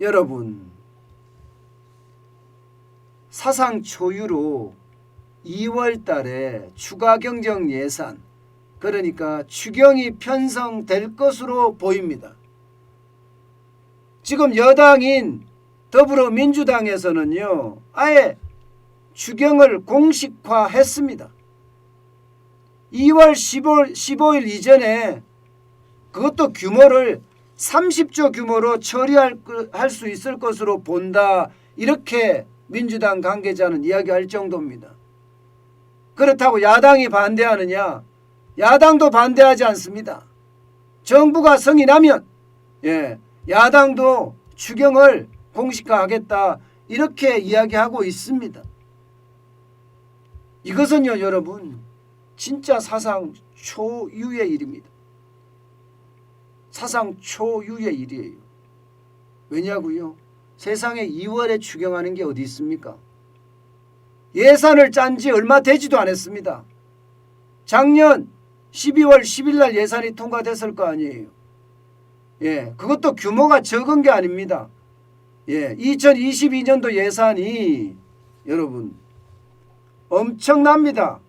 여러분, 사상 초유로 2월 달에 추가 경정 예산, 그러니까 추경이 편성될 것으로 보입니다. 지금 여당인 더불어민주당에서는요, 아예 추경을 공식화했습니다. 2월 15일 이전에 그것도 규모를 30조 규모로 처리할 수 있을 것으로 본다, 이렇게 민주당 관계자는 이야기할 정도입니다. 그렇다고 야당이 반대하느냐? 야당도 반대하지 않습니다. 정부가 성이 나면 야당도 추경을 공식화하겠다, 이렇게 이야기하고 있습니다. 이것은요, 여러분, 진짜 사상 초유의 일입니다. 사상 초유의 일이에요. 왜냐고요? 세상에 2월에 추경하는 게 어디 있습니까? 예산을 짠 지 얼마 되지도 않았습니다. 작년 12월 10일 날 예산이 통과됐을 거 아니에요. 그것도 규모가 적은 게 아닙니다. 2022년도 예산이 여러분 엄청납니다.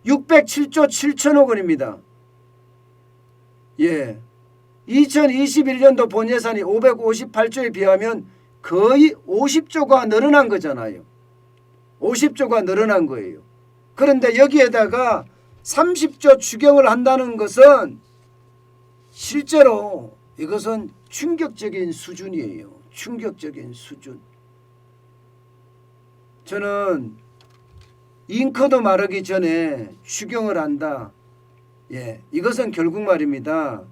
607조 7천억 원입니다. 2021년도 본 예산이 558조에 비하면 거의 50조가 늘어난 거잖아요. 50조가 늘어난 거예요. 그런데 여기에다가 30조 추경을 한다는 것은 실제로 이것은 충격적인 수준이에요. 충격적인 수준. 저는 잉크도 마르기 전에 추경을 한다. 이것은 결국 말입니다.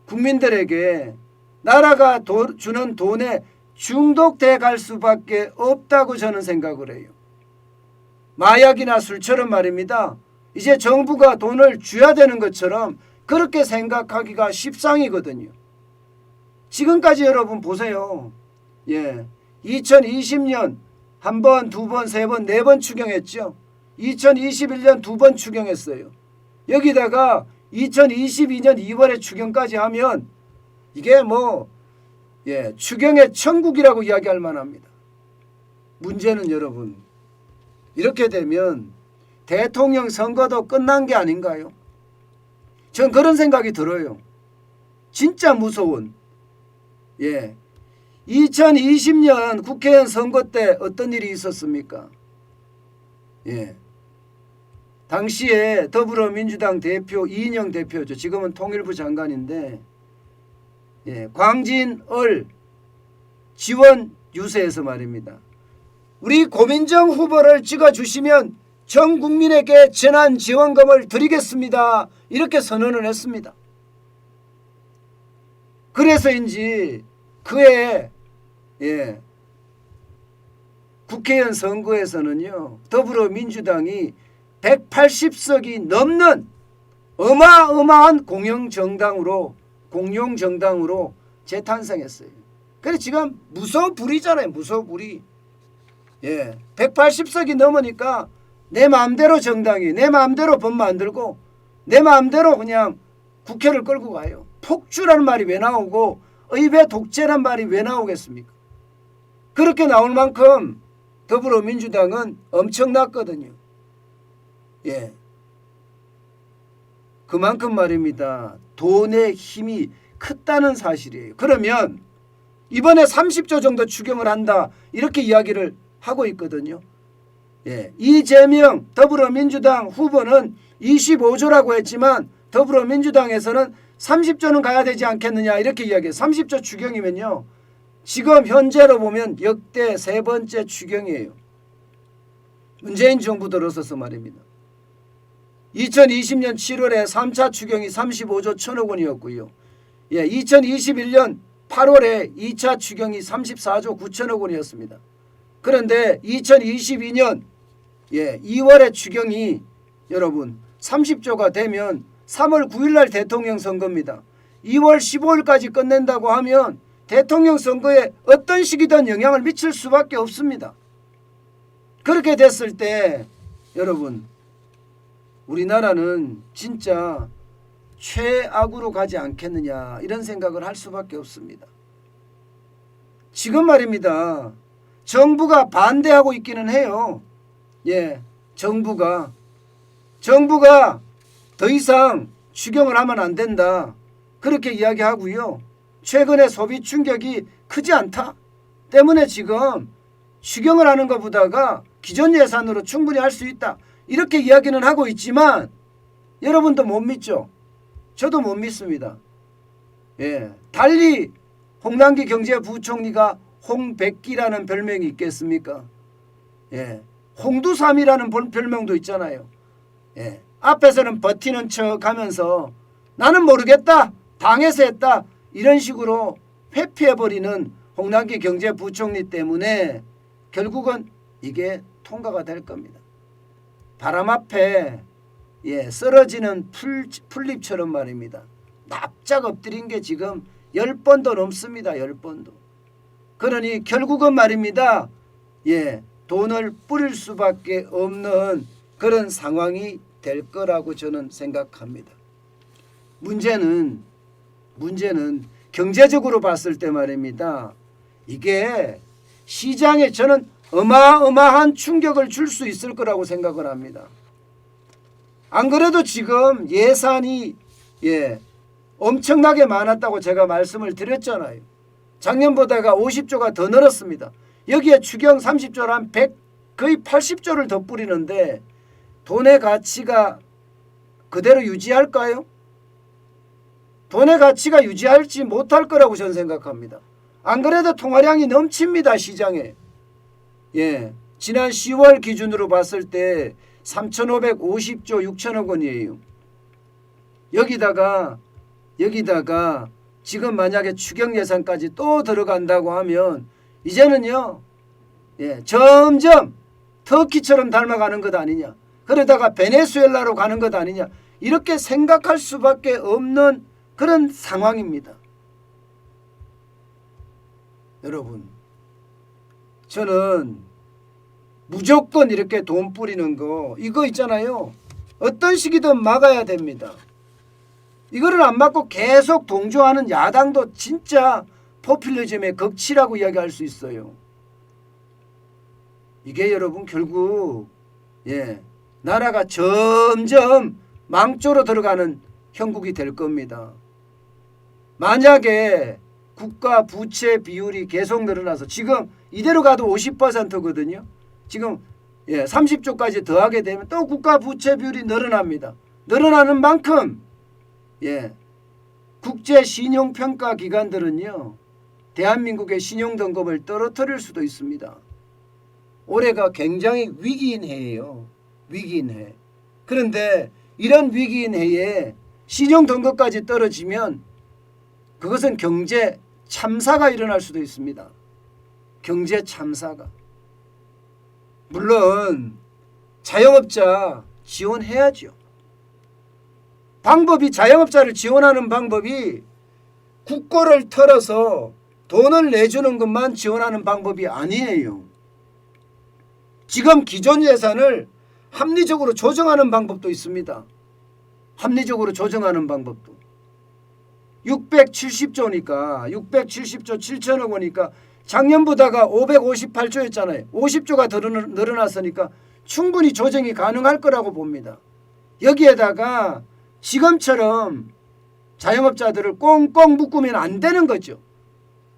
국민들에게 나라가 주는 돈에 중독돼 갈 수밖에 없다고 저는 생각을 해요. 마약이나 술처럼 말입니다. 이제 정부가 돈을 줘야 되는 것처럼 그렇게 생각하기가 십상이거든요. 지금까지 여러분 보세요. 2020년 한 번, 두 번, 세 번, 네 번 추경했죠. 2021년 2번 추경했어요. 여기다가 2022년 2월에 추경까지 하면 이게 추경의 천국이라고 이야기할 만합니다. 문제는 여러분, 이렇게 되면 대통령 선거도 끝난 게 아닌가요? 전 그런 생각이 들어요. 진짜 무서운. 2020년 국회의원 선거 때 어떤 일이 있었습니까? 당시에 더불어민주당 대표 이인영 대표죠. 지금은 통일부 장관인데 광진을 지원 유세에서 말입니다. 우리 고민정 후보를 찍어주시면 전 국민에게 재난지원금을 드리겠습니다. 이렇게 선언을 했습니다. 그래서인지 그해 국회의원 선거에서는요, 더불어민주당이 180석이 넘는 어마어마한 공룡정당으로 재탄생했어요. 그래서 지금 무소불위잖아요. 무소불위. 180석이 넘으니까 내 마음대로 정당이 내 마음대로 법 만들고 내 마음대로 그냥 국회를 끌고 가요. 폭주라는 말이 왜 나오고 의회 독재란 말이 왜 나오겠습니까? 그렇게 나올 만큼 더불어민주당은 엄청났거든요. 그만큼 말입니다. 돈의 힘이 크다는 사실이에요. 그러면 이번에 30조 정도 추경을 한다, 이렇게 이야기를 하고 있거든요. 이재명 더불어민주당 후보는 25조라고 했지만 더불어민주당에서는 30조는 가야 되지 않겠느냐, 이렇게 이야기해요. 30조 추경이면요, 지금 현재로 보면 역대 세 번째 추경이에요. 문재인 정부 들어서서 말입니다. 2020년 7월에 3차 추경이 35조 1천억 원이었고요. 2021년 8월에 2차 추경이 34조 9천억 원이었습니다. 그런데 2022년 2월에 추경이 여러분 30조가 되면 3월 9일 날 대통령 선거입니다. 2월 15일까지 끝낸다고 하면 대통령 선거에 어떤 식이든 영향을 미칠 수밖에 없습니다. 그렇게 됐을 때 여러분, 우리나라는 진짜 최악으로 가지 않겠느냐 이런 생각을 할 수밖에 없습니다. 지금 말입니다. 정부가 반대하고 있기는 해요. 예, 정부가 더 이상 추경을 하면 안 된다 그렇게 이야기하고요. 최근에 소비 충격이 크지 않다 때문에 지금 추경을 하는 것보다가 기존 예산으로 충분히 할 수 있다 이렇게 이야기는 하고 있지만 여러분도 못 믿죠? 저도 못 믿습니다. 예, 달리 홍남기 경제부총리가 홍백기라는 별명이 있겠습니까? 예, 홍두삼이라는 별명도 있잖아요. 예, 앞에서는 버티는 척 하면서 나는 모르겠다 당해서 했다 이런 식으로 회피해버리는 홍남기 경제부총리 때문에 결국은 이게 통과가 될 겁니다. 바람 앞에 쓰러지는 풀잎처럼 말입니다. 납작 엎드린 게 지금 10번도 넘습니다. 10번도. 그러니 결국은 말입니다. 돈을 뿌릴 수밖에 없는 그런 상황이 될 거라고 저는 생각합니다. 문제는 경제적으로 봤을 때 말입니다. 이게 시장에 저는 어마어마한 충격을 줄 수 있을 거라고 생각을 합니다. 안 그래도 지금 예산이 엄청나게 많았다고 제가 말씀을 드렸잖아요. 작년보다가 50조가 더 늘었습니다. 여기에 추경 30조를 한 100, 거의 80조를 더 뿌리는데 돈의 가치가 그대로 유지할까요? 돈의 가치가 유지할지 못할 거라고 저는 생각합니다. 안 그래도 통화량이 넘칩니다. 시장에. 지난 10월 기준으로 봤을 때 3,550조 6천억 원이에요. 여기다가 지금 만약에 추경 예산까지 또 들어간다고 하면 이제는요 점점 터키처럼 닮아가는 것 아니냐, 그러다가 베네수엘라로 가는 것 아니냐 이렇게 생각할 수밖에 없는 그런 상황입니다. 여러분, 저는 무조건 이렇게 돈 뿌리는 거 이거 있잖아요. 어떤 식이든 막아야 됩니다. 이거를 안 막고 계속 동조하는 야당도 진짜 포퓰리즘의 극치라고 이야기할 수 있어요. 이게 여러분 결국 나라가 점점 망조로 들어가는 형국이 될 겁니다. 만약에 국가 부채 비율이 계속 늘어나서 지금 이대로 가도 50%거든요. 지금 30조까지 더하게 되면 또 국가 부채 비율이 늘어납니다. 늘어나는 만큼 국제 신용평가 기관들은요 대한민국의 신용 등급을 떨어뜨릴 수도 있습니다. 올해가 굉장히 위기인 해예요. 위기인 해. 그런데 이런 위기인 해에 신용 등급까지 떨어지면 그것은 경제 참사가 일어날 수도 있습니다. 경제 참사가. 물론 자영업자 지원해야죠. 방법이, 자영업자를 지원하는 방법이 국고를 털어서 돈을 내주는 것만 지원하는 방법이 아니에요. 지금 기존 예산을 합리적으로 조정하는 방법도 있습니다. 합리적으로 조정하는 방법도. 670조니까 670조 7천억 원이니까 작년보다가 558조였잖아요. 50조가 더 늘어났으니까 충분히 조정이 가능할 거라고 봅니다. 여기에다가 지금처럼 자영업자들을 꽁꽁 묶으면 안 되는 거죠.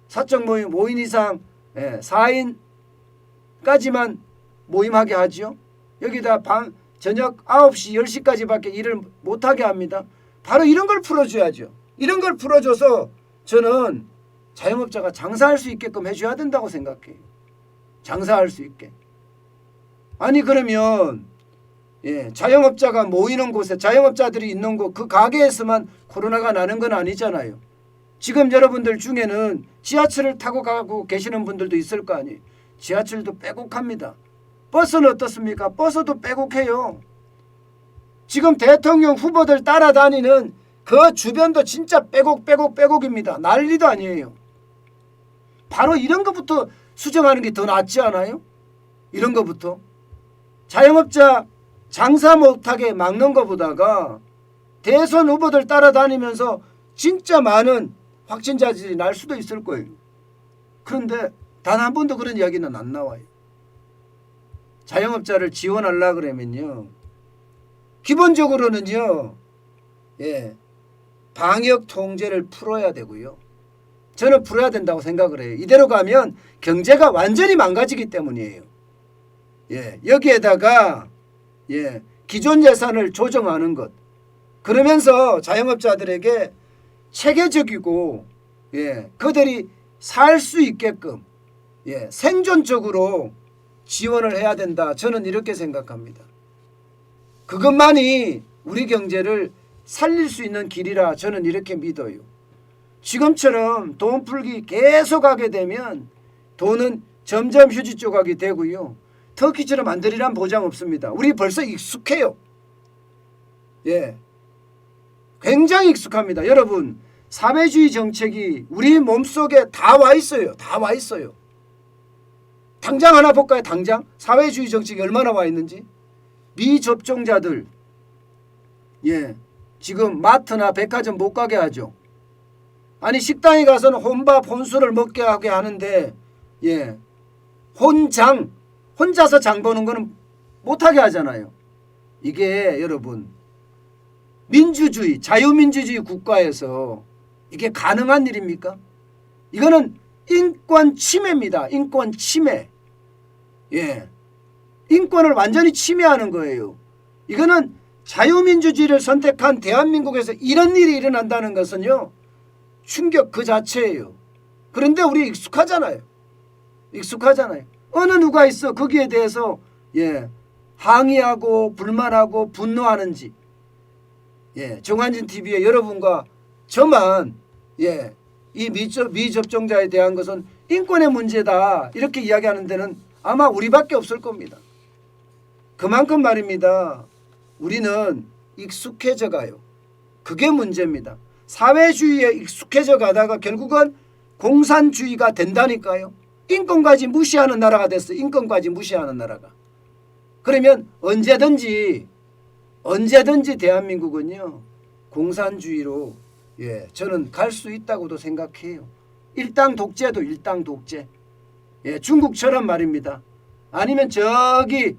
사적 모임 5인 이상 4인까지만 모임하게 하죠. 여기다 저녁 9시 10시까지밖에 일을 못하게 합니다. 바로 이런 걸 풀어줘야죠. 이런 걸 풀어줘서 저는 자영업자가 장사할 수 있게끔 해줘야 된다고 생각해요. 장사할 수 있게. 아니 그러면 자영업자가 모이는 곳에, 자영업자들이 있는 곳, 그 가게에서만 코로나가 나는 건 아니잖아요. 지금 여러분들 중에는 지하철을 타고 가고 계시는 분들도 있을 거 아니에요. 지하철도 빼곡합니다. 버스는 어떻습니까? 버스도 빼곡해요. 지금 대통령 후보들 따라다니는 그 주변도 진짜 빼곡입니다. 난리도 아니에요. 바로 이런 것부터 수정하는 게 더 낫지 않아요? 이런 것부터. 자영업자 장사 못하게 막는 것보다가 대선 후보들 따라다니면서 진짜 많은 확진자들이 날 수도 있을 거예요. 그런데 단 한 번도 그런 이야기는 안 나와요. 자영업자를 지원하려고 그러면요, 기본적으로는요, 방역 통제를 풀어야 되고요. 저는 풀어야 된다고 생각을 해요. 이대로 가면 경제가 완전히 망가지기 때문이에요. 여기에다가 기존 예산을 조정하는 것, 그러면서 자영업자들에게 체계적이고 그들이 살 수 있게끔 생존적으로 지원을 해야 된다. 저는 이렇게 생각합니다. 그것만이 우리 경제를 살릴 수 있는 길이라 저는 이렇게 믿어요. 지금처럼 돈 풀기 계속 하게 되면 돈은 점점 휴지 조각이 되고요. 터키처럼 안 되리란 보장 없습니다. 우리 벌써 익숙해요. 굉장히 익숙합니다. 여러분, 사회주의 정책이 우리 몸속에 다 와 있어요. 다 와 있어요. 당장 하나 볼까요? 당장 사회주의 정책이 얼마나 와 있는지. 미접종자들 지금 마트나 백화점 못 가게 하죠. 아니 식당에 가서는 혼밥 혼술을 먹게 하게 하는데 혼자서 장 보는 거는 못하게 하잖아요. 이게 여러분 민주주의 자유민주주의 국가에서 이게 가능한 일입니까? 이거는 인권 침해입니다. 인권 침해. 인권을 완전히 침해하는 거예요. 이거는 자유민주주의를 선택한 대한민국에서 이런 일이 일어난다는 것은요, 충격 그 자체예요. 그런데 우리 익숙하잖아요. 어느 누가 있어 거기에 대해서 항의하고 불만하고 분노하는지. 정한진 TV에 여러분과 저만 이 미접종자에 대한 것은 인권의 문제다 이렇게 이야기하는 데는 아마 우리밖에 없을 겁니다. 그만큼 말입니다. 우리는 익숙해져 가요. 그게 문제입니다. 사회주의에 익숙해져 가다가 결국은 공산주의가 된다니까요. 인권까지 무시하는 나라가 됐어요. 인권까지 무시하는 나라가. 그러면 언제든지 대한민국은요, 공산주의로 저는 갈 수 있다고도 생각해요. 일당 독재도 일당 독재. 중국처럼 말입니다. 아니면 저기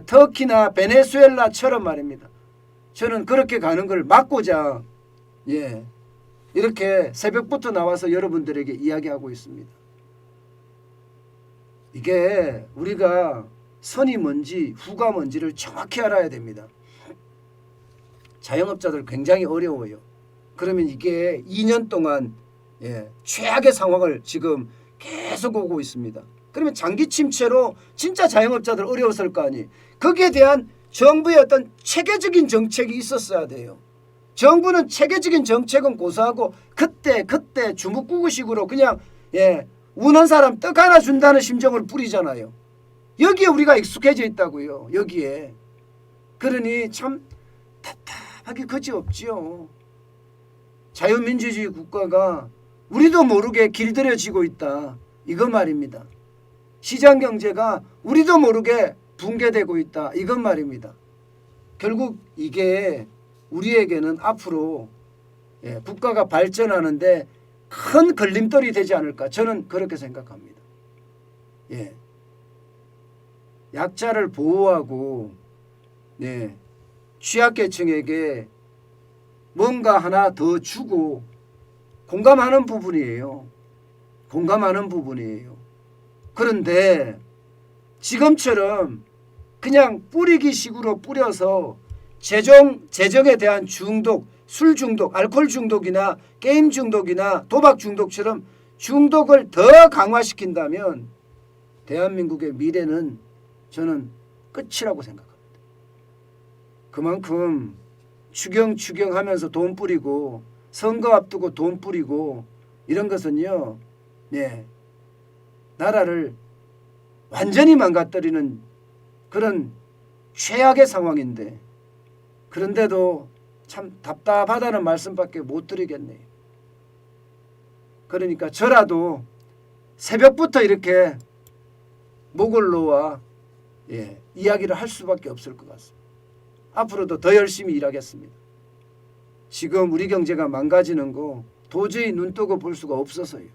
터키나 베네수엘라처럼 말입니다. 저는 그렇게 가는 걸 막고자 이렇게 새벽부터 나와서 여러분들에게 이야기하고 있습니다. 이게 우리가 선이 뭔지 후가 뭔지를 정확히 알아야 됩니다. 자영업자들 굉장히 어려워요. 그러면 이게 2년 동안 최악의 상황을 지금 계속 오고 있습니다. 그러면 장기 침체로 진짜 자영업자들 어려웠을 거 아니에요. 거기에 대한 정부의 어떤 체계적인 정책이 있었어야 돼요. 정부는 체계적인 정책은 고사하고 그때 주먹구구식으로 그냥 우는 사람 떡 하나 준다는 심정을 뿌리잖아요. 여기에 우리가 익숙해져 있다고요. 여기에. 그러니 참 답답하기 그지없지요. 자유민주주의 국가가 우리도 모르게 길들여지고 있다. 이거 말입니다. 시장경제가 우리도 모르게 붕괴되고 있다. 이건 말입니다. 결국 이게 우리에게는 앞으로 국가가 발전하는데 큰 걸림돌이 되지 않을까. 저는 그렇게 생각합니다. 약자를 보호하고 취약계층에게 뭔가 하나 더 주고 공감하는 부분이에요. 그런데 지금처럼 그냥 뿌리기 식으로 뿌려서 재정에 대한 중독, 술 중독, 알코올 중독이나 게임 중독이나 도박 중독처럼 중독을 더 강화시킨다면 대한민국의 미래는 저는 끝이라고 생각합니다. 그만큼 추경하면서 돈 뿌리고 선거 앞두고 돈 뿌리고 이런 것은요, 나라를 완전히 망가뜨리는 그런 최악의 상황인데, 그런데도 참 답답하다는 말씀밖에 못 드리겠네요. 그러니까 저라도 새벽부터 이렇게 목을 놓아 이야기를 할 수밖에 없을 것 같습니다. 앞으로도 더 열심히 일하겠습니다. 지금 우리 경제가 망가지는 거 도저히 눈 뜨고 볼 수가 없어서요.